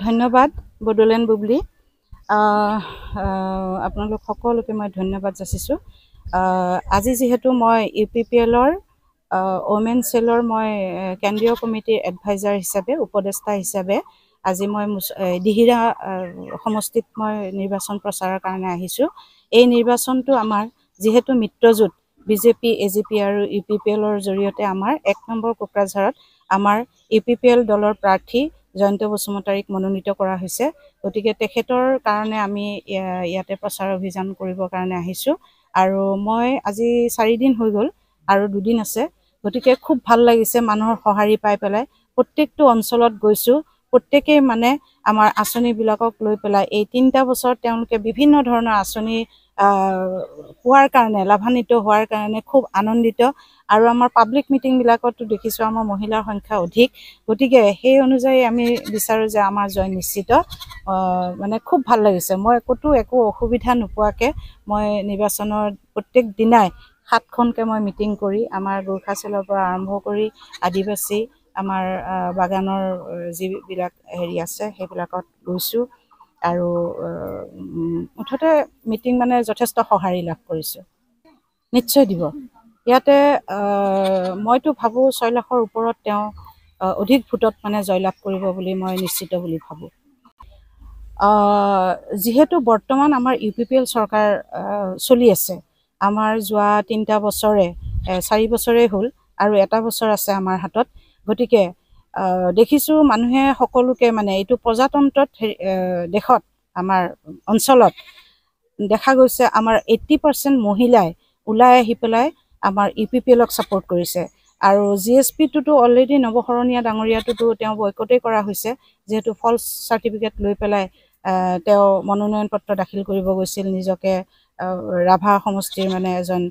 ধন্যবাদ বডলেণ্ড বুবলি আপোনালোক সকলোকে মই ধন্যবাদ যাচিছোঁ আজি যেহেতু মই UPPLৰ ওমেন সেলৰ মই কেন্দ্ৰীয় কমিটিৰ এডভাইজাৰ হিচাপে উপদেষ্টা হিচাপে আজি মই দিহিৰা সমষ্টিত মই নিৰ্বাচন প্ৰচাৰৰ কাৰণে আহিছোঁ এই নিৰ্বাচনটো আমাৰ যেহেতু মিত্ৰজোঁট বিজেপি এজিপি আৰু UPPLৰ জৰিয়তে আমাৰ 1 নম্বৰ কোকৰাঝাৰত আমাৰ UPPL দলৰ প্ৰাৰ্থী জয়ন্ত বসুমতাৰীক মনোনীত কৰা হৈছে গতিকে তেখেতৰ কাৰণে আমি ইয়াতে প্ৰচাৰ অভিযান কৰিবৰ কাৰণে আহিছোঁ আৰু মই আজি 4 দিন হৈ গ'ল আৰু 2 দিন আছে গতিকে খুব ভাল লাগিছে মানুহৰ সহাৰি পাই পেলাই প্ৰত্যেকটো অঞ্চলত গৈছোঁ প্ৰত্যেকই মানে আমাৰ আঁচনিবিলাকক লৈ পেলাই এই 3টা বছৰ তেওঁলোকে বিভিন্ন ধৰণৰ আঁচনি হোৱাৰ কাৰণে লাভান্বিত হোৱাৰ কাৰণে খুব আনন্দিত আৰু আমাৰ পাব্লিক মিটিং বিলাকতো দেখিছোঁ আমাৰ মহিলাৰ সংখ্যা অধিক গতিকে সেই অনুযায়ী আমি বিচাৰোঁ যে আমাৰ জয় নিশ্চিত মানে খুব ভাল লাগিছে মই একো অসুবিধা নোপোৱাকৈ মই নিৰ্বাচনৰ প্ৰত্যেক দিনাই 7খনকৈ মই মিটিং কৰি আমাৰ গোৰ্খা চেলৰ পৰা আৰম্ভ কৰি আদিবাসী আমাৰ বাগানৰ যিবিলাক হেৰি আছে সেইবিলাকত গৈছোঁ আৰু মুঠতে মিটিং মানে যথেষ্ট সঁহাৰি লাভ কৰিছোঁ নিশ্চয় দিব ইয়াতে মইতো ভাবোঁ 6 লাখৰ ওপৰত তেওঁ অধিক ভোটত মানে জয়লাভ কৰিব বুলি মই নিশ্চিত বুলি ভাবোঁ যেহেতু বৰ্তমান আমাৰ UPPL চৰকাৰ চলি আছে আমাৰ যোৱা 3টা বছৰে 4 বছৰেই হ'ল আৰু 1টা বছৰ আছে আমাৰ হাতত গতিকে দেখিছোঁ মানুহে সকলোকে মানে এইটো প্ৰজাতন্ত্ৰত দেশত আমাৰ অঞ্চলত দেখা গৈছে আমাৰ 80% মহিলাই ওলাই আহি পেলাই আমাৰ UPPLক ছাপোৰ্ট কৰিছে আৰু GSPটোতো অলৰেডি নৱশৰণীয়া ডাঙৰীয়াটোতো তেওঁ বয়কটেই কৰা হৈছে যেহেতু ফলছ চাৰ্টিফিকেট লৈ পেলাই তেওঁ মনোনয়ন পত্ৰ দাখিল কৰিব গৈছিল নিজকে ৰাভা সমষ্টিৰ মানে এজন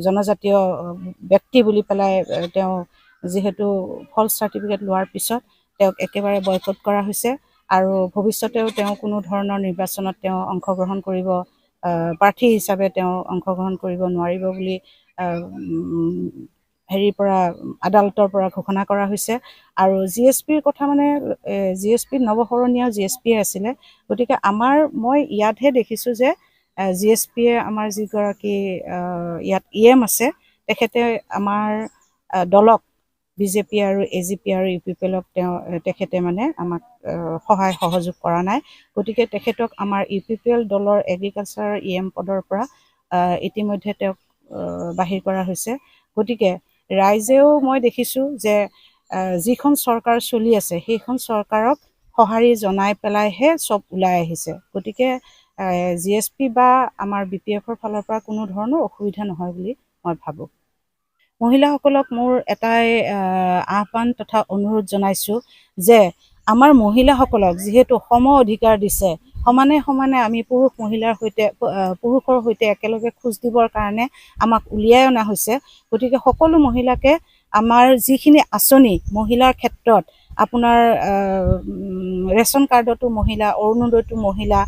জনজাতীয় ব্যক্তি বুলি পেলাই তেওঁ যেহেতু ফলছ চাৰ্টিফিকেট লোৱাৰ পিছত তেওঁক একেবাৰে বয়কট কৰা হৈছে আৰু ভৱিষ্যতেও তেওঁ কোনো ধৰণৰ নিৰ্বাচনত তেওঁ অংশগ্ৰহণ কৰিব প্ৰাৰ্থী হিচাপে তেওঁ অংশগ্ৰহণ কৰিব নোৱাৰিব বুলি হেৰিৰ পৰা আদালতৰ পৰা ঘোষণা কৰা হৈছে আৰু GSPৰ কথা মানে GSP নৱশৰণীয়া GSP আছিলে গতিকে মই ইয়াতহে দেখিছোঁ যে GSPয়ে আমাৰ যিগৰাকী ইয়াত EM আছে তেখেতে আমাৰ দলক বিজেপি আৰু এজিপি আৰু UPPLক তেখেতে মানে আমাক সহায় সহযোগ কৰা নাই গতিকে তেখেতক আমাৰ UPPL দলৰ এগ্ৰিকালচাৰ EM পদৰ পৰা ইতিমধ্যে তেওঁক বাহিৰ কৰা হৈছে গতিকে ৰাইজেও মই দেখিছোঁ যে যিখন চৰকাৰ চলি আছে সেইখন চৰকাৰক সঁহাৰি জনাই পেলাইহে চব ওলাই আহিছে গতিকে GSP বা আমাৰ BPFৰ ফালৰ পৰা কোনো ধৰণৰ অসুবিধা নহয় বুলি মই ভাবোঁ মহিলাসকলক মোৰ এটাই আহ্বান তথা অনুৰোধ জনাইছোঁ যে আমাৰ মহিলাসকলক যিহেতু সম অধিকাৰ দিছে সমানে আমি পুৰুষৰ সৈতে একেলগে খোজ দিবৰ কাৰণে আমাক উলিয়াই অনা হৈছে গতিকে সকলো মহিলাকে আমাৰ যিখিনি আঁচনি মহিলাৰ ক্ষেত্ৰত আপোনাৰ ৰেচন কাৰ্ডতো মহিলা অৰুণোদয়তো মহিলা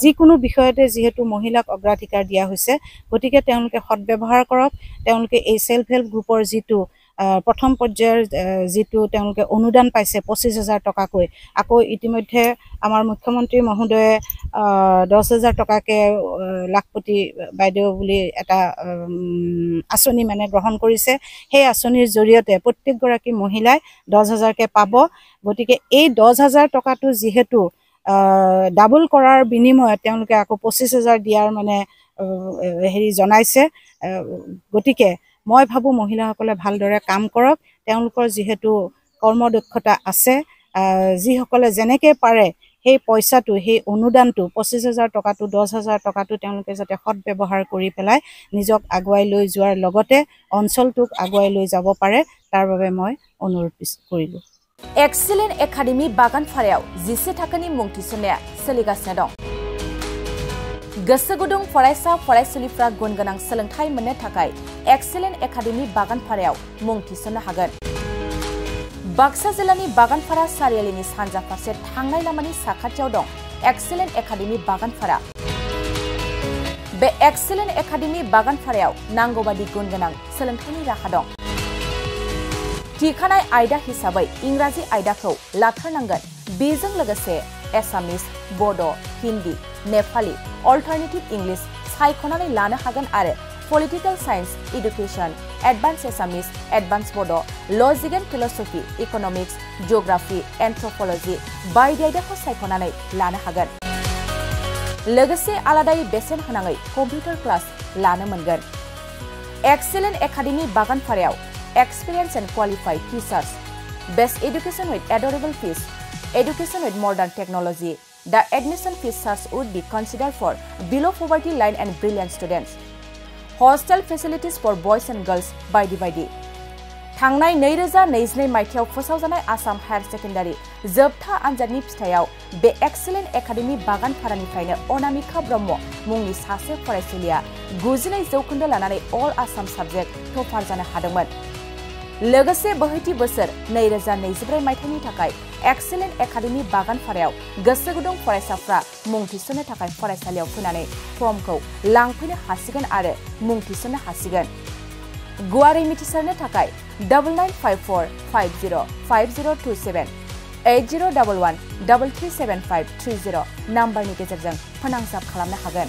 যিকোনো বিষয়তে যেহেতু মহিলাক অগ্ৰাধিকাৰ দিয়া হৈছে গতিকে তেওঁলোকে সৎব্যৱহাৰ কৰক তেওঁলোকে এই সেলফ হেল্প গ্ৰুপৰ যিটো প্ৰথম পৰ্যায়ৰ যিটো তেওঁলোকে অনুদান পাইছে 25,000 টকাকৈ আকৌ ইতিমধ্যে আমাৰ মুখ্যমন্ত্ৰী মহোদয়ে 10,000 টকাকৈ লাখপতি বাইদেউ বুলি এটা আঁচনি মানে গ্ৰহণ কৰিছে সেই আঁচনিৰ জৰিয়তে প্ৰত্যেকগৰাকী মহিলাই 10,000কৈ পাব গতিকে এই 10,000 টকাটো যিহেতু ডাবল কৰাৰ বিনিময়ত তেওঁলোকে আকৌ 25,000 দিয়াৰ মানে হেৰি জনাইছে গতিকে মই ভাবোঁ মহিলাসকলে ভালদৰে কাম কৰক তেওঁলোকৰ যিহেতু কৰ্মদক্ষতা আছে যিসকলে যেনেকৈ পাৰে সেই পইচাটো সেই অনুদানটো 25,000 টকাটো 10,000 টকাটো তেওঁলোকে যাতে সৎব্যৱহাৰ কৰি পেলাই নিজক আগুৱাই লৈ যোৱাৰ লগতে অঞ্চলটোক আগুৱাই লৈ যাব পাৰে তাৰ বাবে মই অনুৰোধ কৰিলোঁ এক্সেলেন্ট একাডেমি বাগানফাৰাयाव 10 थाखोनि मुं थिसननाया सोलिगासिनो दं गोसो गुदुं फरायसा फरायसुलिफ्रा गुनगोनां सोलोंथाइ मोननो थाखाय एक्सेलेन्ट एकाडेमि बागानफारायाव मुं थिसननो हागोन बाक्सा जिल्लानि बागानफारा सारियालिनि सानजा फारसे थांनाय लामानि साखाथियाव दं एक्सेलेन्ट एकाडेमि बागानफारा बे एक्सेलेन्ट एकाडेमि बागानफारायाव नांगौबादि गुनगोनां सोलोंथाइनि राहा दं थिखानाय आयदा हिसाबै इंराजि आयदाखौ लाथारनांगोन बेजों लोगोसे एसामिस, बड', हिन्दी, नेपाली, अल्टारनेटिभ इंलिश सायख'नानै लानो हागोन आरो political science, education, advance Assamese, advance Bodo', logic and philosophy, economics, geography, anthropology बायदि आयदाखौ सायख'नानै लानो हागोन। लोगोसे आलादायै बेसेन होनाङै कम्पिउटार क्लास लानो मोनगोन। एक्सेलेन्ट एकाडेमि बागानपारायाव experience and qualified teachers, best education with adorable fees, education with modern technology. The admission fees charge would be considered for below poverty line and brilliant students. Hostel facilities for boys and girls बायदि थांनाय 2022 मायथाइयाव फोसावजानाय Assam higher secondary जोबथा आनजादनि फिथायाव बे excellent academy बागानपारानिफ्रायनो Anamika ब्रह्म मुंनि सासे फरायसुलिया 99% लानानै अल Assam subject topper जानो हादोंमोन। लोगोसे बोहैथि बोसोर 2024 मायथाइनि थाखाय एक्सेलेन्ट एकाडेमि बागानपारायाव गोसो गुदुं फरायसाफ्रा मुं थिसननो थाखाय फरायसालियाव फैनानै फर्मखौ लांफैनो हासिगोन आरो मुं थिसननो हासिगोन। गुवारै मिथिसारनो थाखाय 9954505027 8011337530 नाम्बारनि गेजेरजों फोनांजाब खालामनो हागोन।